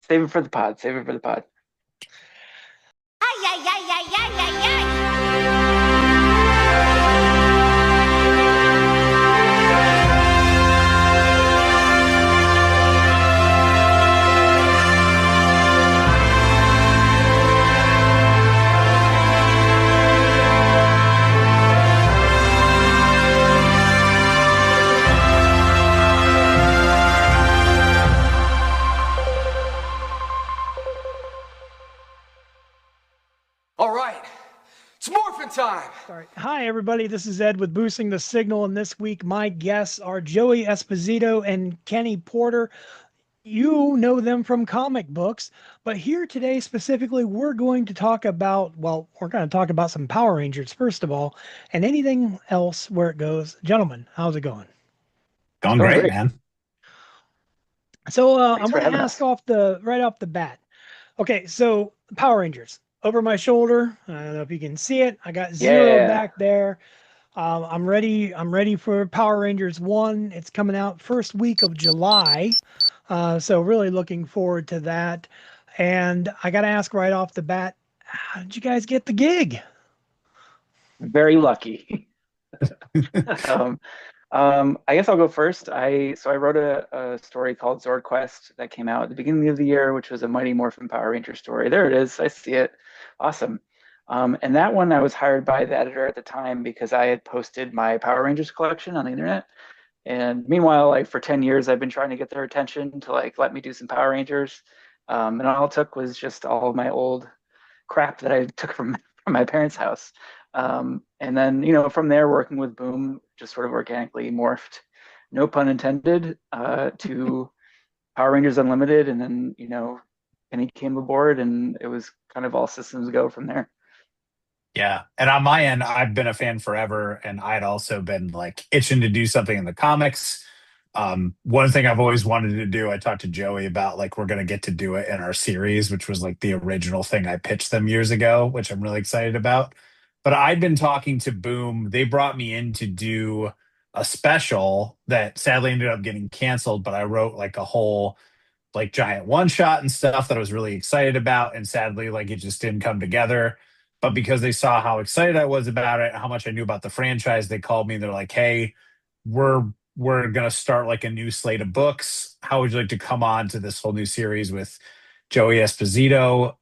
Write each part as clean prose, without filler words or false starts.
Save it for the pod. Save it for the pod. Ay, ay, ay, ay, ay, ay, ay. All right, it's morphin' time. Sorry. Hi, everybody. This is Ed with Boosting the Signal, and this week my guests are Joey Esposito and Kenny Porter. You know them from comic books, but here today specifically, we're going to talk about, some Power Rangers, first of all, and anything else where it goes. Gentlemen, how's it going? Going great, man. So I'm Thanks for going to having ask us. right off the bat. Okay, so Power Rangers over my shoulder. I don't know if you can see it. I got Zero Yeah. back there. I'm ready. I'm ready for Power Rangers 1. It's coming out first week of July. So really looking forward to that. And I got to ask right off the bat, how did you guys get the gig? Very lucky. um, I guess I'll go first. I wrote a story called Zord Quest that came out at the beginning of the year, which was a Mighty Morphin Power Ranger story. There it is. I see it. Awesome. And that one I was hired by the editor at the time because I had posted my Power Rangers collection on the internet. And meanwhile, like for 10 years, I've been trying to get their attention to like let me do some Power Rangers. And all it took was just all of my old crap that I took from my parents' house. And then, from there, working with Boom just sort of organically morphed, no pun intended, to Power Rangers Unlimited. And then, Kenny came aboard and it was kind of all systems go from there. Yeah. And on my end, I've been a fan forever, and I'd also been like itching to do something in the comics. One thing I've always wanted to do, I talked to Joey about like we're gonna get to do it in our series, which was like the original thing I pitched them years ago, which I'm really excited about. But I'd been talking to Boom. They brought me in to do a special that sadly ended up getting canceled, but I wrote like a whole like giant one shot and stuff that I was really excited about. And sadly, like it just didn't come together. But because they saw how excited I was about it, how much I knew about the franchise, they called me and they're like, "Hey, we're we're gonna start like a new slate of books. How would you like to come on to this whole new series with Joey Esposito?"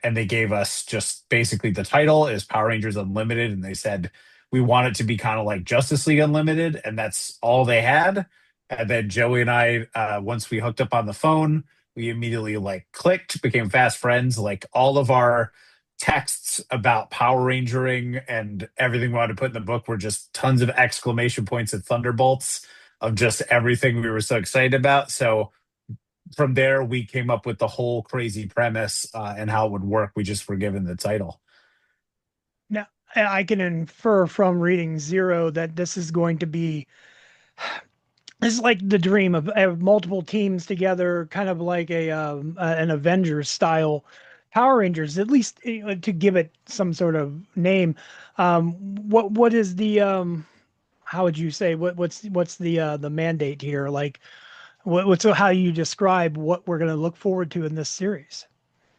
And they gave us just basically the title is Power Rangers Unlimited, and they said we want it to be kind of like Justice League Unlimited, and that's all they had. And then Joey and I, once we hooked up on the phone, we immediately like clicked, became fast friends. Like all of our texts about Power Rangering and everything we wanted to put in the book were just tons of exclamation points and thunderbolts of just everything we were so excited about. So from there, we came up with the whole crazy premise and how it would work. We just were given the title. Now, I can infer from reading Zero that this is going to be this is like the dream of multiple teams together, kind of like an Avengers style Power Rangers, at least to give it some sort of name. What is the how would you say what's the mandate here? Like what's how you describe what we're going to look forward to in this series?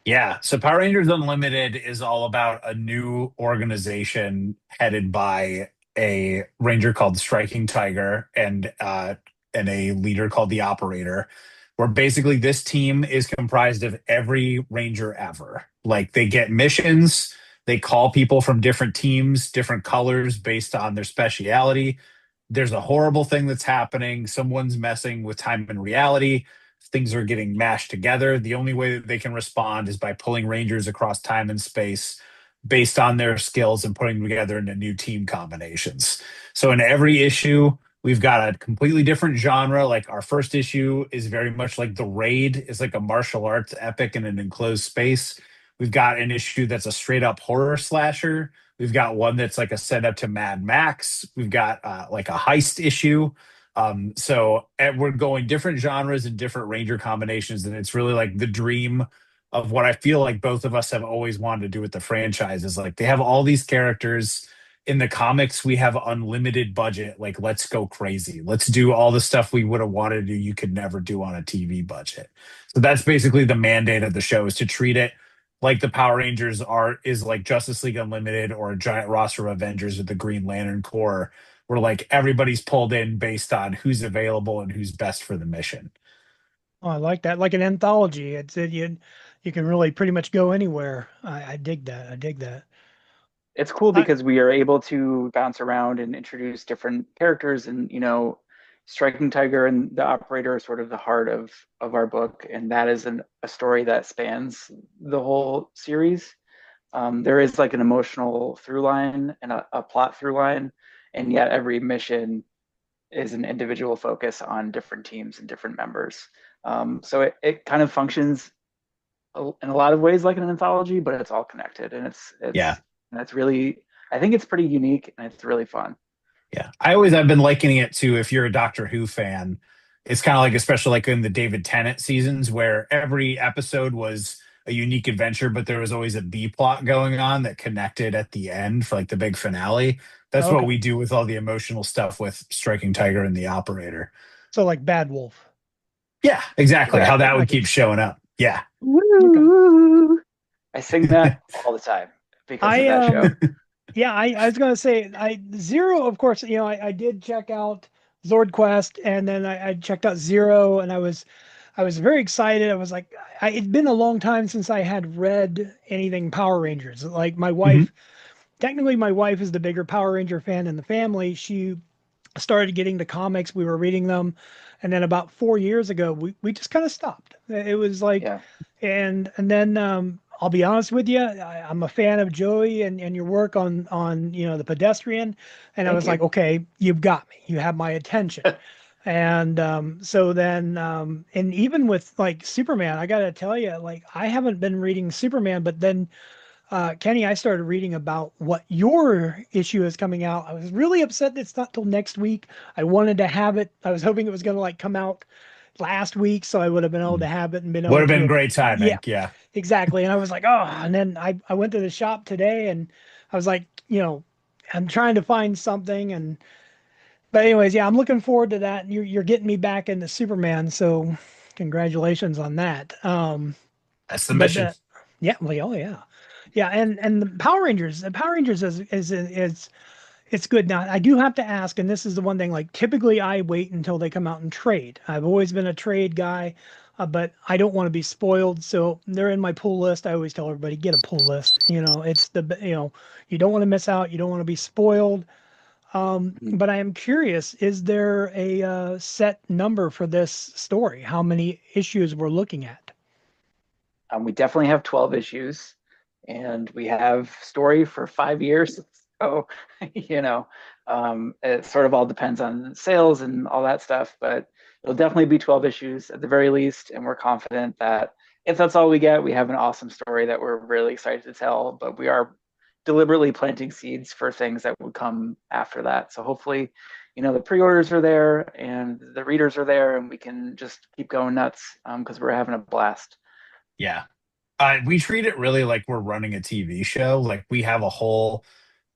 Yeah. So Power Rangers Unlimited is all about a new organization headed by a ranger called Striking Tiger and a leader called the Operator, where basically this team is comprised of every ranger ever. Like they get missions, they call people from different teams, different colors based on their speciality. There's a horrible thing that's happening. Someone's messing with time and reality. Things are getting mashed together. The only way that they can respond is by pulling rangers across time and space based on their skills and putting them together into new team combinations. So in every issue, we've got a completely different genre. Like our first issue is very much like The Raid. It's like a martial arts epic in an enclosed space. We've got an issue that's a straight up horror slasher. We've got one that's like a setup to Mad Max. We've got like a heist issue. We're going different genres and different ranger combinations, and it's really like the dream of what I feel like both of us have always wanted to do with the franchise. Is like they have all these characters, in the comics we have unlimited budget. Like, let's go crazy. Let's do all the stuff we would have wanted to do you could never do on a TV budget. So that's basically the mandate of the show, is to treat it like the Power Rangers is like Justice League Unlimited or a giant roster of Avengers with the Green Lantern Corps, where like everybody's pulled in based on who's available and who's best for the mission. Oh, I like that. Like an anthology. You can really pretty much go anywhere. I dig that. I dig that. It's cool I, because we are able to bounce around and introduce different characters, and Striking Tiger and the Operator are sort of the heart of our book, and that is a story that spans the whole series. There is like an emotional through line and a plot through line, and yet every mission is an individual focus on different teams and different members. So it kind of functions in a lot of ways like an anthology, but it's all connected, and Yeah. it's really, I think it's pretty unique and it's really fun. Yeah. I've been likening it to, if you're a Doctor Who fan, it's kind of like, especially like in the David Tennant seasons, where every episode was a unique adventure, but there was always a B plot going on that connected at the end for like the big finale. That's what okay. we do with all the emotional stuff with Striking Tiger and the Operator. So like Bad Wolf. Yeah, exactly. How Exactly. that would keep showing up. Yeah. Woo! I sing that all the time because of that show. Yeah, I was gonna say Zero, of course, I did check out Zord Quest, and then I checked out Zero, and I was very excited. I was like, it'd been a long time since I had read anything Power Rangers. Like my Mhm. wife, technically my wife is the bigger Power Ranger fan in the family. She started getting the comics, we were reading them, and then about 4 years ago we just kind of stopped. It was like, Yeah. and then I'll be honest with you, I'm a fan of Joey and your work on the Pedestrian, and I Thank was like, you. okay, you've got me, you have my attention. And so then and even with like Superman, I gotta tell you, like I haven't been reading Superman, but then Kenny, I started reading about what your issue is coming out. I was really upset that it's not till next week. I wanted to have it. I was hoping it was going to like come out last week, so I would have been able to have it and been Would able have been to. great Yeah, timing. Yeah. exactly. And I was like, oh, and then I went to the shop today and I was like, I'm trying to find something. And but anyways, yeah, I'm looking forward to that. You're getting me back into Superman, so congratulations on that. That's the But mission. yeah, well, oh yeah, yeah, and the Power Rangers is it's good. Now I do have to ask, and this is the one thing. Like typically, I wait until they come out and trade. I've always been a trade guy, but I don't want to be spoiled. So they're in my pull list. I always tell everybody get a pull list. It's you don't want to miss out. You don't want to be spoiled. Mhm. But I am curious: is there a set number for this story? How many issues we're looking at? We definitely have 12 issues, and we have story for 5 years. So, it sort of all depends on sales and all that stuff, but it'll definitely be 12 issues at the very least. And we're confident that if that's all we get, we have an awesome story that we're really excited to tell. But we are deliberately planting seeds for things that would come after that. So hopefully, the pre-orders are there and the readers are there, and we can just keep going nuts because we're having a blast. Yeah. We treat it really like we're running a TV show. Like, we have a whole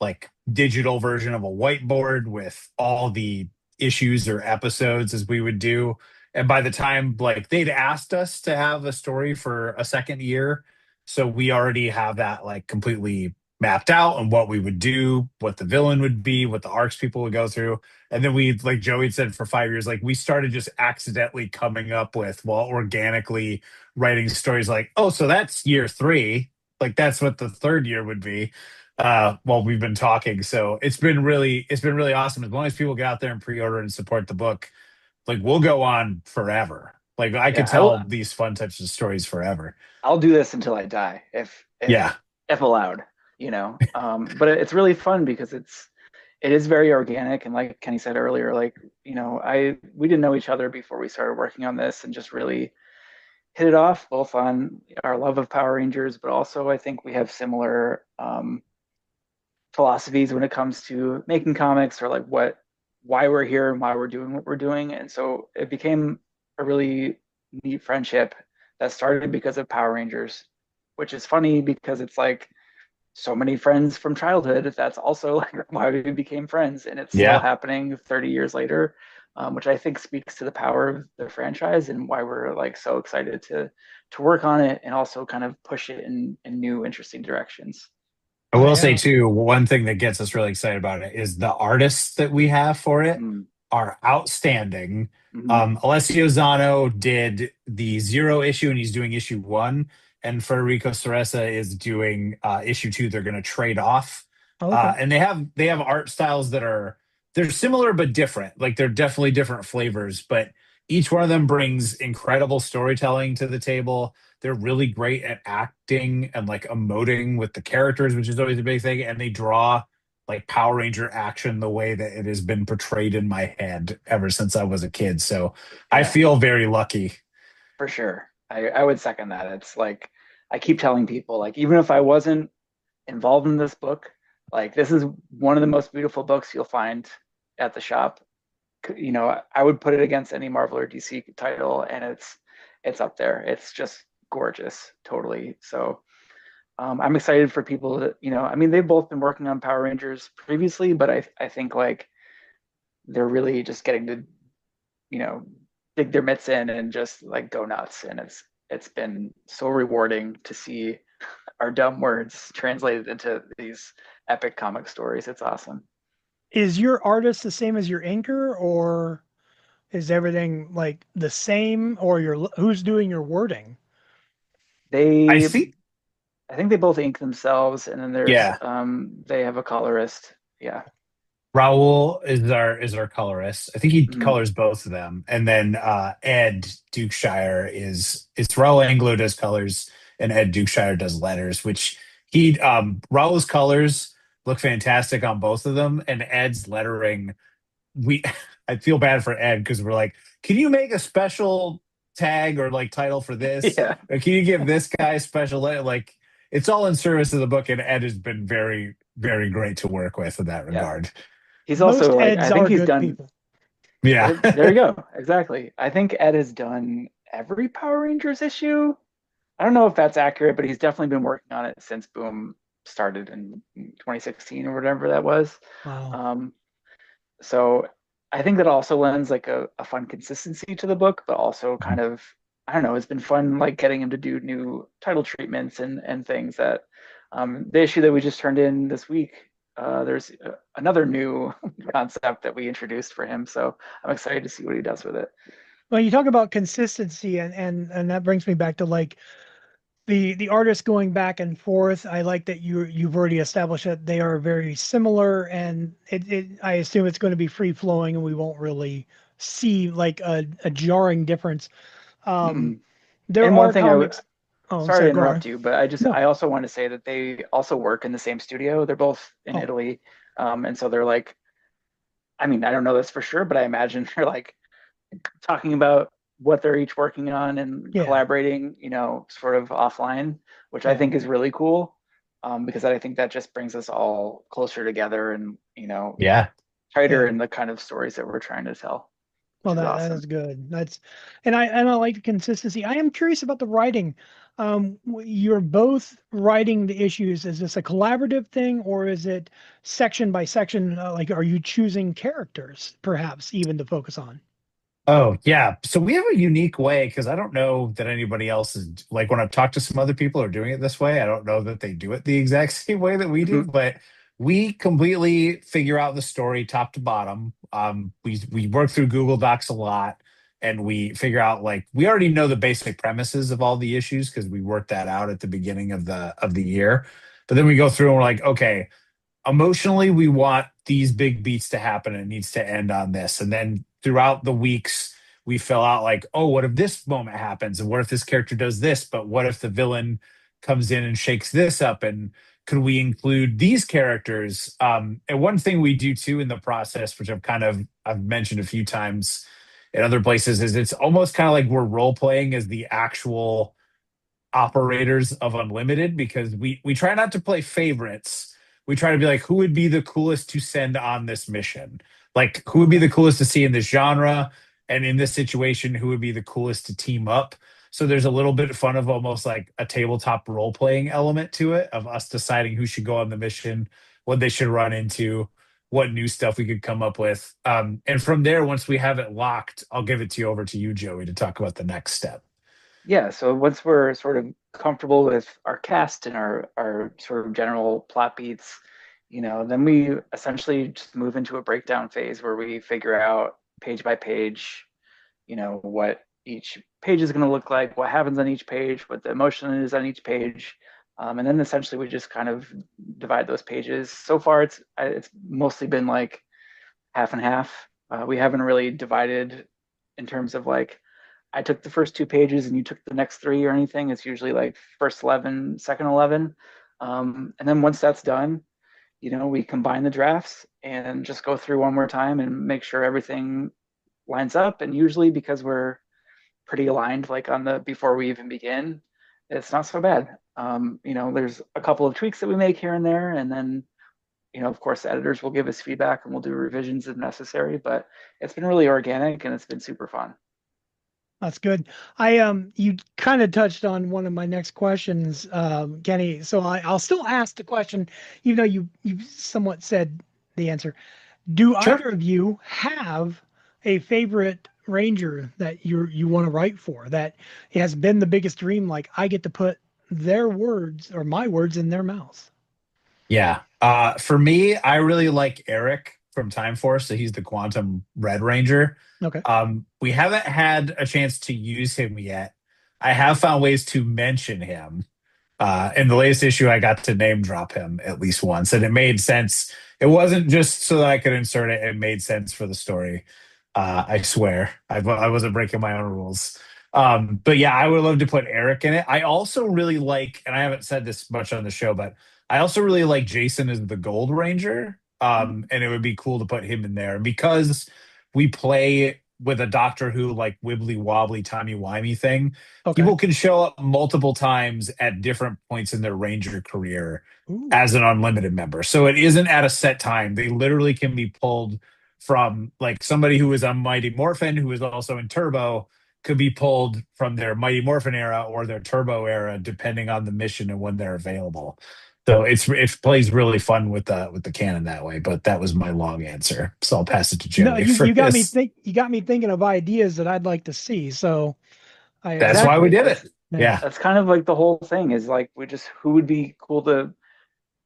like digital version of a whiteboard with all the issues or episodes as we would do. And by the time like they'd asked us to have a story for a second year, so we already have that like completely mapped out and what we would do, what the villain would be, what the arcs people would go through. And then we, like Joey said, for 5 years, like we started just accidentally coming up with, well, organically writing stories like, oh, so that's year three. Like that's what the third year would be while we've been talking. So it's been really awesome. As long as people get out there and pre-order and support the book, like we'll go on forever. Like I could Yeah, tell these fun types of stories forever. I'll do this until I die, Yeah. if allowed. But it's really fun because it is very organic, and like Kenny said earlier, like we didn't know each other before we started working on this, and just really hit it off both on our love of Power Rangers, but also I think we have similar philosophies when it comes to making comics, or like why we're here and why we're doing what we're doing. And so it became a really neat friendship that started because of Power Rangers, which is funny because it's like so many friends from childhood. That's also like why we became friends, and it's still Yeah. happening 30 years later, which I think speaks to the power of the franchise and why we're like so excited to work on it and also kind of push it in new interesting directions. I Oh will say yeah. too, one thing that gets us really excited about it is the artists that we have for it Mm, are outstanding. mhm. Alessio Zano did the zero issue and he's doing issue one. And Federico Ceresa is doing issue two. They're going to trade off. Okay. And they have art styles that are they're similar but different. Like they're definitely different flavors, but each one of them brings incredible storytelling to the table. They're really great at acting and like emoting with the characters, which is always a big thing. And they draw like Power Ranger action the way that it has been portrayed in my head ever since I was a kid. So I Yeah, feel very lucky. for sure. I would second that. It's like I keep telling people, like even if I wasn't involved in this book, like this is one of the most beautiful books you'll find at the shop. You know, I would put it against any Marvel or DC title, and it's up there. It's just gorgeous, totally. So I'm excited for people that, you know, I mean, they've both been working on Power Rangers previously, but I think like they're really just getting to, you know, dig their mitts in and just like go nuts. And it's been so rewarding to see our dumb words translated into these epic comic stories. It's awesome. Is your artist the same as your inker, or is everything like the same, or your who's doing your wording? I They think, I think they both ink themselves, and then there's yeah, they have a colorist. Yeah. Raul is our colorist. I think he Mhm. colors both of them. And then Ed Dukeshire is it's Raul Anglo does colors and Ed Dukeshire does letters, which he Raul's colors look fantastic on both of them, and Ed's lettering we I feel bad for Ed because we're like, can you make a special tag or like title for this? Yeah. Or can you give this guy a special like it's all in service of the book, and Ed has been very, very great to work with in that Yeah. regard. He's Most also like Eds I think are he's good done people. Yeah. there you go. Exactly. I think Ed has done every Power Rangers issue. I don't know if that's accurate, but he's definitely been working on it since Boom started in 2016 or whatever that was. Wow. Um, so I think that also lends like a fun consistency to the book, but also kind of I don't know, it's been fun like getting him to do new title treatments and things that the issue that we just turned in this week, there's another new concept that we introduced for him. So I'm excited to see what he does with it. Well, you talk about consistency, and that brings me back to like the artists going back and forth. I like that you've already established that they are very similar, and it I assume it's going to be free flowing, and we won't really see like a jarring difference. Um, Mm. there And one are thing comics. Oh, sorry to sorry, go interrupt on. you, but No. I also want to say that they also work in the same studio. They're both in Oh, Italy. And so they're like, I mean, I don't know this for sure, but I imagine they're like talking about what they're each working on and yeah, collaborating, you know, sort of offline, which I yeah, think is really cool. Because I think that just brings us all closer together and, you know, Yeah. tighter yeah. in the kind of stories that we're trying to tell, which Well, is that awesome. is good. That's, and I like the consistency. I am curious about the writing. You're both writing the issues. Is this a collaborative thing, or is it section by section? Like, are you choosing characters, perhaps even to focus on? Oh, yeah. So we have a unique way because I don't know that anybody else is like when I've talked to some other people who are doing it this way, I don't know that they do it the exact same way that we do, Mhm. but we completely figure out the story top to bottom. We work through Google Docs a lot and we figure out like we already know the basic premises of all the issues because we worked that out at the beginning of the year. But then we go through and we're like, okay, emotionally we want these big beats to happen and it needs to end on this, and then throughout the weeks we fill out like, oh, what if this moment happens and what if this character does this, but what if the villain comes in and shakes this up, and could we include these characters? And one thing we do too in the process, which I've mentioned a few times in other places, is it's almost kind of like we're role playing as the actual operators of Unlimited because we try not to play favorites. We try to be like, who would be the coolest to send on this mission? Like, who would be Okay. the coolest to see in this genre? And in this situation, who would be the coolest to team up? So there's a little bit of fun of almost like a tabletop role playing element to it of us deciding who should go on the mission, what they should run into, what new stuff we could come up with. And from there, once we have it locked, I'll give it to you over to you, Joey, to talk about the next step. Yeah, so once we're sort of comfortable with our cast and our sort of general plot beats, then we essentially just move into a breakdown phase where we figure out page by page, what each page is going to look like, what happens on each page, what the emotion is on each page. And then essentially we just kind of divide those pages. So far, it's mostly been like half and half. We haven't really divided in terms of like I took the first two pages and you took the next three or anything. It's usually like first 11, second 11. And then once that's done, we combine the drafts and just go through one more time and make sure everything lines up. And usually because we're pretty aligned, like on the before we even begin, it's not so bad. There's a couple of tweaks that we make here and there, and then of course, editors will give us feedback and we'll do revisions if necessary. But it's been really organic and it's been super fun. That's good. You kind of touched on one of my next questions, Kenny. So I'll still ask the question, even though you somewhat said the answer. Do Sure. either of you have a favorite Ranger that you want to write for that has been the biggest dream? Like I get to put their words or my words in their mouths. Yeah. For me, I really like Eric from Time Force. So he's the Quantum Red Ranger. Okay. We haven't had a chance to use him yet. I have found ways to mention him. In the latest issue, I got to name drop him at least once, and it made sense. It wasn't just so that I could insert it; it made sense for the story. I swear, I wasn't breaking my own rules. But yeah, I would love to put Eric in it. I also really like, and I haven't said this much on the show, but I also really like Jason as the Gold Ranger. And it would be cool to put him in there because we play with a Doctor Who like wibbly wobbly timey wimey thing. Okay. People can show up multiple times at different points in their Ranger career Ooh. as an unlimited member. So it isn't at a set time. They literally can be pulled from like somebody who is on Mighty Morphin, who is also in Turbo, could be pulled from their Mighty Morphin era or their Turbo era, depending on the mission and when they're available. So it plays really fun with the canon that way. But that was my long answer, so I'll pass it to Joey. No, you got me you got me thinking of ideas that I'd like to see. So That's why we did it. Yeah. That's kind of like the whole thing is like who would be cool to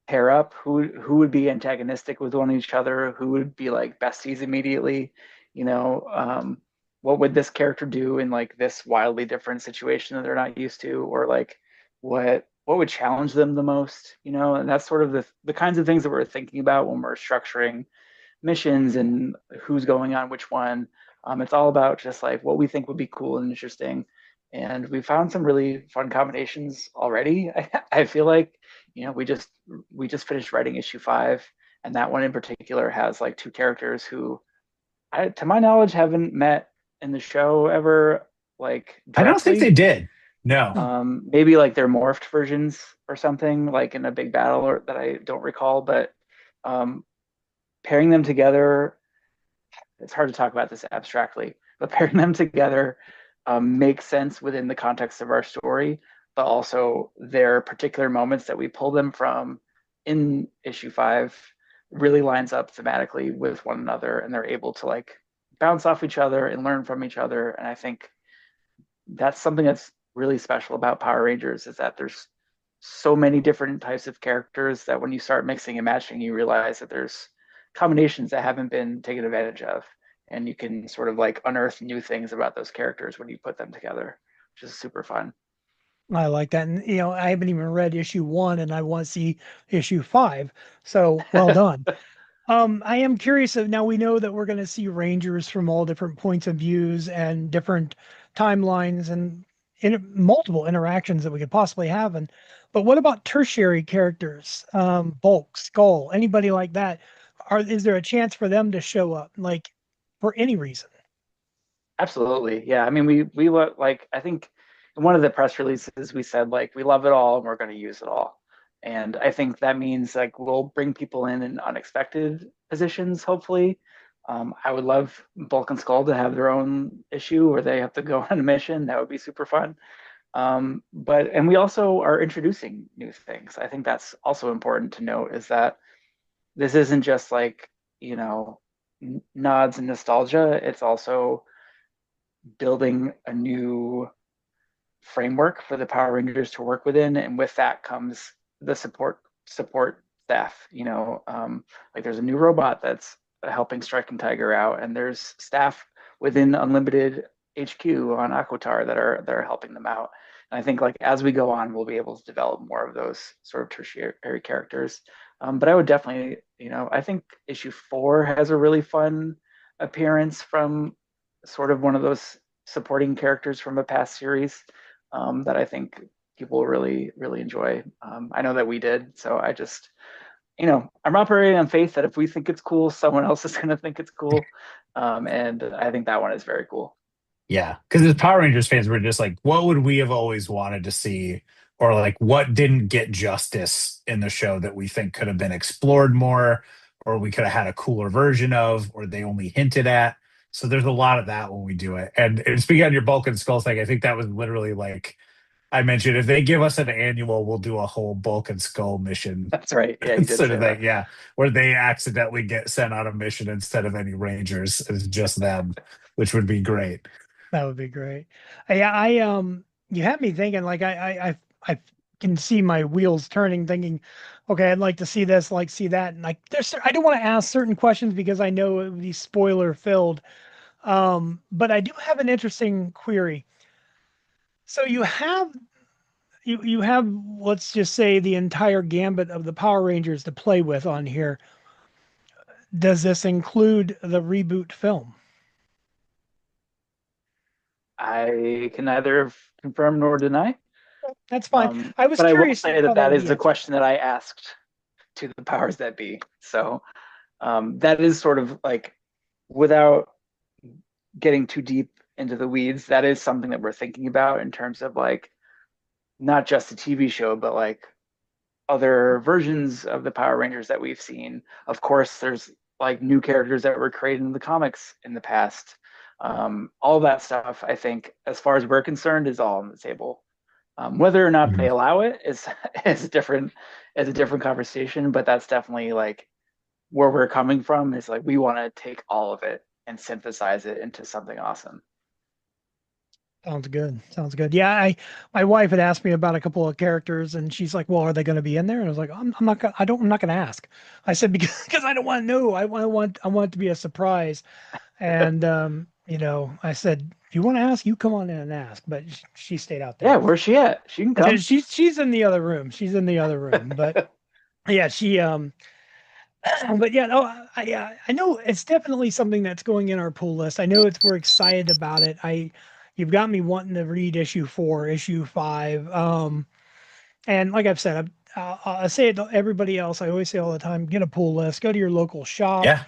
pair up, who would be antagonistic with one each other, who would be like besties immediately, what would this character do in like this wildly different situation that they're not used to, or like what would challenge them the most, and that's sort of the kinds of things that we're thinking about when we're structuring missions and who's going on which one. It's all about just like what we think would be cool and interesting, and we found some really fun combinations already. I feel like we just finished writing issue 5, and that one in particular has like two characters who to my knowledge haven't met in the show ever, like directly. I don't think they did. No. Maybe like they're morphed versions or something, like in a big battle or that I don't recall, but pairing them together, it's hard to talk about this abstractly, but pairing them together makes sense within the context of our story, but also their particular moments that we pull them from in issue 5 really lines up thematically with one another, and they're able to like bounce off each other and learn from each other. And I think that's something that's really special about Power Rangers, is that there's so many different types of characters that when you start mixing and matching, you realize that there's combinations that haven't been taken advantage of, and you can sort of like unearth new things about those characters when you put them together, which is super fun. I like that. And I haven't even read issue 1 and I want to see issue 5. So well done. I am curious of, now we know that we're going to see Rangers from all different points of views and different timelines and multiple interactions that we could possibly have. But what about tertiary characters? Bulk, Skull, anybody like that? Is there a chance for them to show up, like for any reason? Absolutely. Yeah. I mean, we like, I think in one of the press releases, we said like, we love it all and we're going to use it all. And I think that means like we'll bring people in unexpected positions, hopefully. I would love Bulk and Skull to have their own issue where they have to go on a mission. That would be super fun. And we also are introducing new things. I think that's also important to note is that this isn't just like, you know, nods and nostalgia. It's also building a new framework for the Power Rangers to work within, and with that comes the support staff. Like there's a new robot that's helping Striking Tiger out, and there's staff within Unlimited HQ on Aquatar that are helping them out. And I think like as we go on, we'll be able to develop more of those sort of tertiary characters. But I would definitely, I think issue 4 has a really fun appearance from sort of one of those supporting characters from a past series that I think people really, really enjoy. I know that we did. So I just, I'm operating on faith that if we think it's cool, someone else is going to think it's cool. And I think that one is very cool. Yeah, because as Power Rangers fans, we're just like, what would we have always wanted to see, or like what didn't get justice in the show that we think could have been explored more, or we could have had a cooler version of, or they only hinted at. So there's a lot of that when we do it. And speaking on your Bulk and Skull thing, I think that was literally like I mentioned, if they give us an annual, we'll do a whole Bulk and Skull mission. That's right. Yeah, you did Sort say of that. thing, yeah, where they accidentally get sent on a mission instead of any Rangers. It's just them, which would be great. That would be great. Yeah, you had me thinking like I can see my wheels turning, thinking, okay, I'd like to see this, like see that, and like I don't want to ask certain questions because I know it would be spoiler filled. But I do have an interesting query. So you have let's just say the entire gambit of the Power Rangers to play with on here. Does this include the reboot film? I can neither confirm nor deny. That's fine. I was But I will curious say how that that that would is be the answered. question that I asked to the powers that be. So that is sort of like, without getting too deep into the weeds, that is something that we're thinking about in terms of like not just a TV show, but like other versions of the Power Rangers that we've seen. Of course, there's like new characters that were created in the comics in the past. All that stuff, I think, as far as we're concerned, is all on the table. Whether or not they Mhm. allow it is a different conversation, but that's definitely like where we're coming from. Is like we want to take all of it and synthesize it into something awesome. Sounds good. Sounds good. Yeah, my wife had asked me about a couple of characters, and she's like, "Well, are they going to be in there?" And I was like, "I'm not gonna. I'm not going to ask." I said because I don't want to know. I want it to be a surprise. And I said, "If you want to ask, you come on in and ask." But she stayed out Yeah, there. where's she at? She can come. She's in the other room. She's in the other room. But yeah, she but yeah, no, I know it's definitely something that's going in our pull list. I know we're excited about it. You've got me wanting to read issue 4, issue 5. And like I've said, I say it to everybody else. I always say all the time, get a pull list, go to your local shop, Yeah.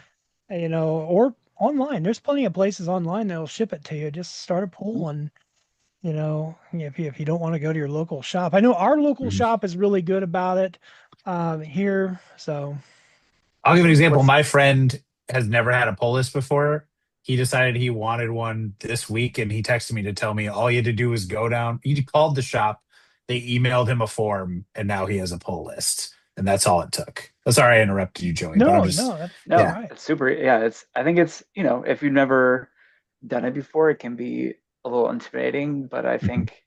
or online. There's plenty of places online that'll ship it to you. Just start a Mhm. pull and, if you don't want to go to your local shop, I know our local Mhm. shop is really good about it, here. So I'll give an example. What's My friend has never had a pull list before. He decided he wanted one this week, and he texted me to tell me all he had to do was go down. He called the shop, they emailed him a form, and now he has a pull list. And that's all it took. Sorry I interrupted you, Joey, but I'm no, just, no, that's all No, yeah. right. it's super. Yeah, I think it's, if you've never done it before, it can be a little intimidating, but I Mhm. think,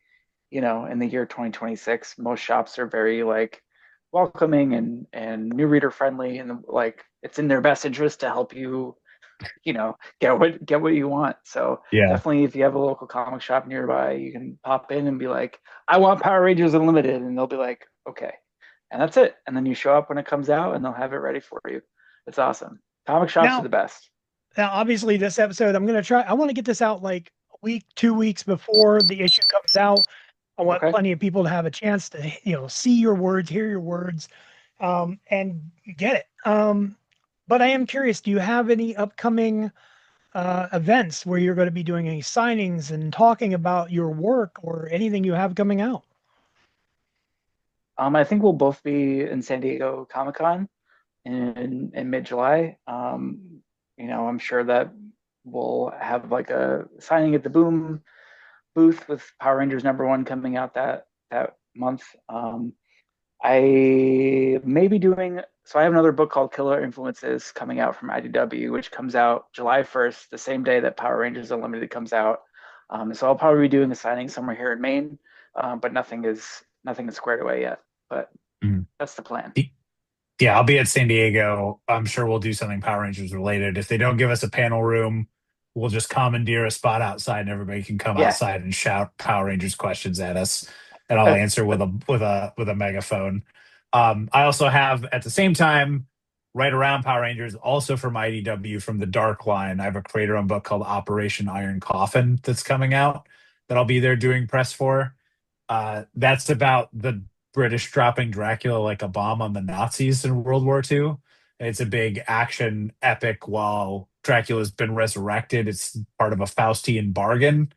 in the year 2026, most shops are very like welcoming and new reader friendly, and like it's in their best interest to help you, get what you want. So Yeah. definitely, if you have a local comic shop nearby, you can pop in and be like, I want Power Rangers Unlimited, and they'll be like, okay, and that's it. And then you show up when it comes out, and they'll have it ready for you. It's awesome. Comic shops are Now, the best. now, obviously, this episode, I'm going to try. I want to get this out like a week, 2 weeks before the issue comes out. I want Okay. plenty of people to have a chance to, see your words, hear your words, and get it. But I am curious, do you have any upcoming events where you're going to be doing any signings and talking about your work or anything you have coming out? I think we'll both be in San Diego Comic Con in mid-July. I'm sure that we'll have like a signing at the Boom booth with Power Rangers #1 coming out that month. I may be doing so. I have another book called Killer Influences coming out from IDW, which comes out July 1st, the same day that Power Rangers Unlimited comes out. So I'll probably be doing a signing somewhere here in Maine, but nothing is squared away yet. But Mhm. that's the plan. Yeah, I'll be at San Diego. I'm sure we'll do something Power Rangers related. If they don't give us a panel room, we'll just commandeer a spot outside and everybody can come Yeah, outside and shout Power Rangers questions at us. And I'll answer with a megaphone. I also have at the same time, right around Power Rangers, also from IDW from the Dark line, I have a creator owned book called Operation Iron Coffin that's coming out that I'll be there doing press for. That's about the British dropping Dracula like a bomb on the Nazis in World War II. It's a big action epic while Dracula's been resurrected. It's part of a Faustian bargain,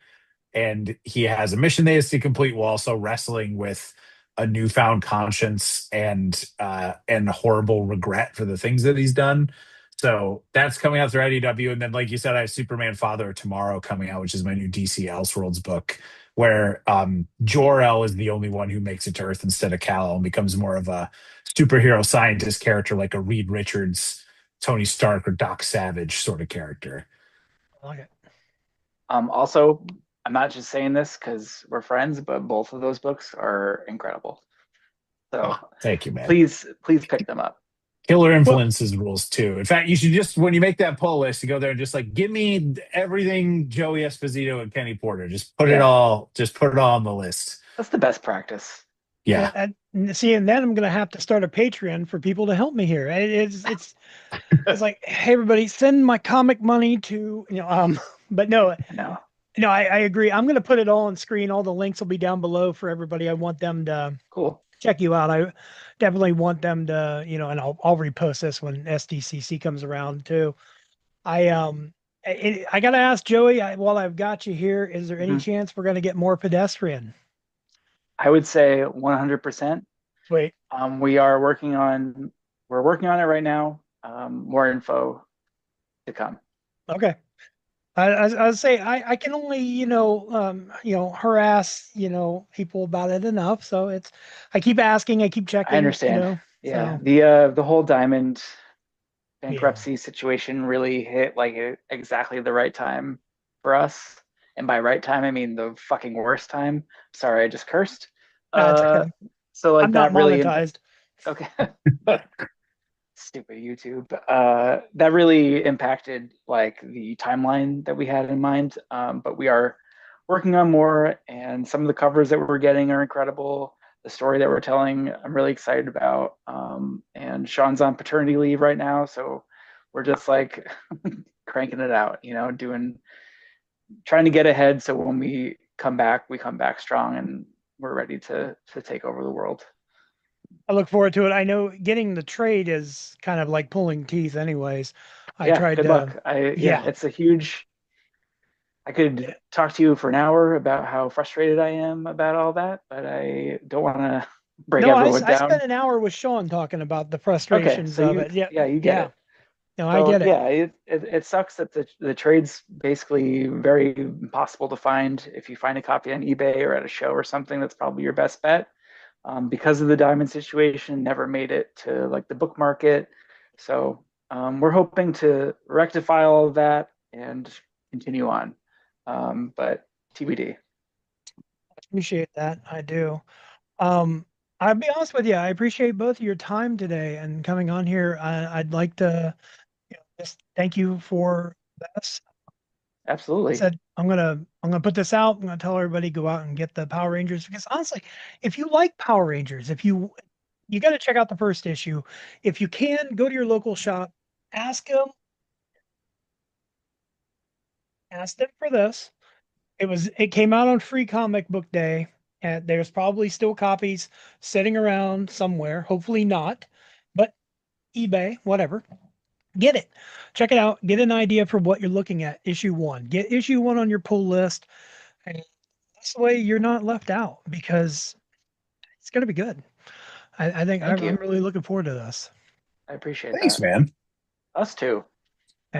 and he has a mission that he has to complete while also wrestling with a newfound conscience and horrible regret for the things that he's done. So that's coming out through IDW, and then like you said, I have Superman Father Tomorrow coming out, which is my new DC Elseworlds book, where Jor-El is the only one who makes it to Earth instead of Kal-El and becomes more of a superhero scientist character, like a Reed Richards, Tony Stark, or Doc Savage sort of character. I like it. Also, I'm not just saying this because we're friends, but both of those books are incredible. So Oh, thank you, man. please pick them up. Killer Well, influences rules too. In fact, you should just when you make that poll list, you go there and just like give me everything Joey Esposito and Kenny Porter. Yeah, Just put it all on the list. that's the best practice. Yeah. see, and then I'm gonna have to start a Patreon for people to help me here. It's like, hey, everybody, send my comic money to But no, No, no, I agree. I'm gonna put it all on screen. All the links will be down below for everybody. I want them to cool. check you out. I definitely want them to, and I'll repost this when SDCC comes around too. I gotta ask Joey, while I've got you here, is there any Mhm. chance we're gonna get more Pedestrian? I would say 100%. Sweet. We're working on it right now. More info to come. Okay. I say I can only harass people about it enough. So I keep asking, I keep I checking. understand. Yeah, So the whole Diamond yeah. bankruptcy situation really hit like exactly the right time for us. And by right time, I mean the fucking worst time. Sorry, I just cursed. It's Uh, okay. so like I'm not that really, monetized. okay. Stupid YouTube. That really impacted like the timeline that we had in mind. But we are working on more, and some of the covers that we're getting are incredible. The story that we're telling, I'm really excited about. And Sean's on paternity leave right now, so we're just like cranking it out, trying to get ahead. So when we come back strong, and we're ready to take over the world. I look forward to it. I know getting the trade is kind of like pulling teeth anyways. I Yeah, tried good to, luck. yeah. It's a huge. I could talk to you for an hour about how frustrated I am about all that, but I don't want to break No, everyone I spent down. an hour with Sean talking about the Okay, frustrations so of it. Yeah. you get Yeah. it. No, I So get it. yeah, it sucks that the trade's basically very impossible to find. If you find a copy on eBay or at a show or something, that's probably your best bet. Because of the diamond situation, never made it to like the book market. So we're hoping to rectify all of that and continue on. But TBD. Appreciate that. I do. Um, I'll be honest with you. I appreciate both of your time today and coming on here. I'd like to just thank you for this. I Absolutely. said I'm gonna put this out. I'm gonna tell everybody go out and get the Power Rangers because honestly, if you like Power Rangers, if you got to check out the first issue. If you can, go to your local shop, ask them for this. It came out on Free Comic Book Day, and there's probably still copies sitting around somewhere. Hopefully not, but eBay, whatever. Get it, check it out, get an idea for what you're looking at. Issue one, get issue one on your pull list, and this way you're not left out because it's gonna be good. I think Thank I'm you. really looking forward to this. I appreciate Thanks, that. man. Us too.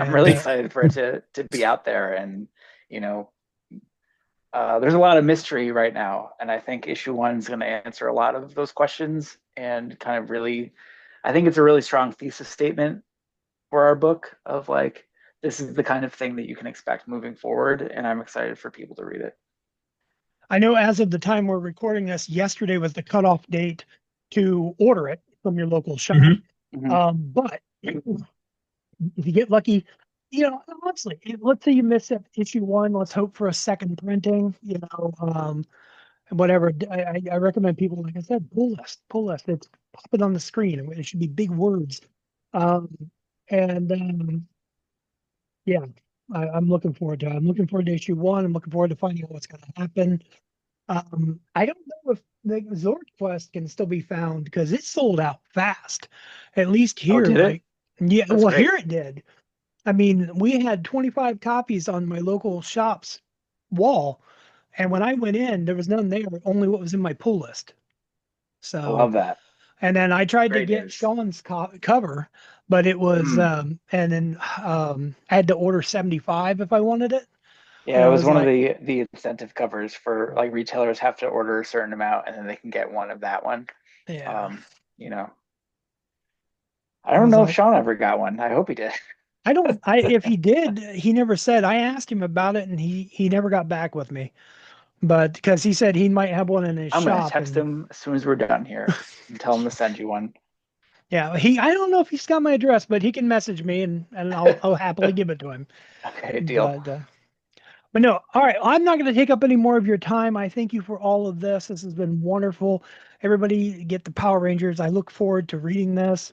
I'm really And excited for it to be out there, and you know, there's a lot of mystery right now, and I think issue one is going to answer a lot of those questions and kind of really, I think it's a really strong thesis statement for our book of like this is the kind of thing that you can expect moving forward, and I'm excited for people to read it. I know as of the time we're recording this, yesterday was the cutoff date to order it from your local shop. Mhm. But if you get lucky, honestly, let's say you miss issue one, let's hope for a second printing, whatever. I recommend people, like I said, pull list. It's pop it on the screen. It should be big words. Um, and yeah, I'm looking forward to it. I'm looking forward to issue one. I'm looking forward to finding out what's going to happen. I don't know if the Zord Quest can still be found because it sold out fast. At least Oh, here, did it? yeah, That's well, great. here it did. I mean, we had 25 copies on my local shop's wall, and when I went in, there was none there, only what was in my pull list. I So, love that. and then I tried to Great get news. Sean's cover, but it was, Mm. and then I had to order 75 if I wanted it. And Yeah, it I was was one of like, the incentive covers for like retailers have to order a certain amount and then they can get one of that one. yeah, Um, you know, I I don't was know if like, Sean ever got one. I hope he did. if he did, he never said. I asked him about it and he never got back with me. But because he said he might have one in his I'm gonna shop text and him as soon as we're done here and tell him to send you one. yeah, I don't know if he's got my address, but he can message me and I'll happily give it to him. Okay, deal. But no, all right. I'm not going to take up any more of your time. I thank you for all of this. This has been wonderful. Everybody get the Power Rangers. I look forward to reading this,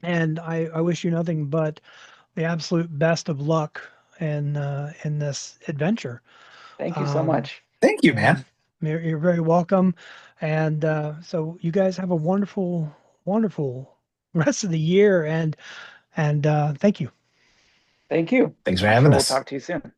and I wish you nothing but the absolute best of luck in this adventure. Thank you so Um, much. Thank you, man. and you're very welcome. And so you guys have a wonderful, wonderful rest of the year. And thank you. Thank you. Thanks for I'm having sure we'll us. talk to you soon.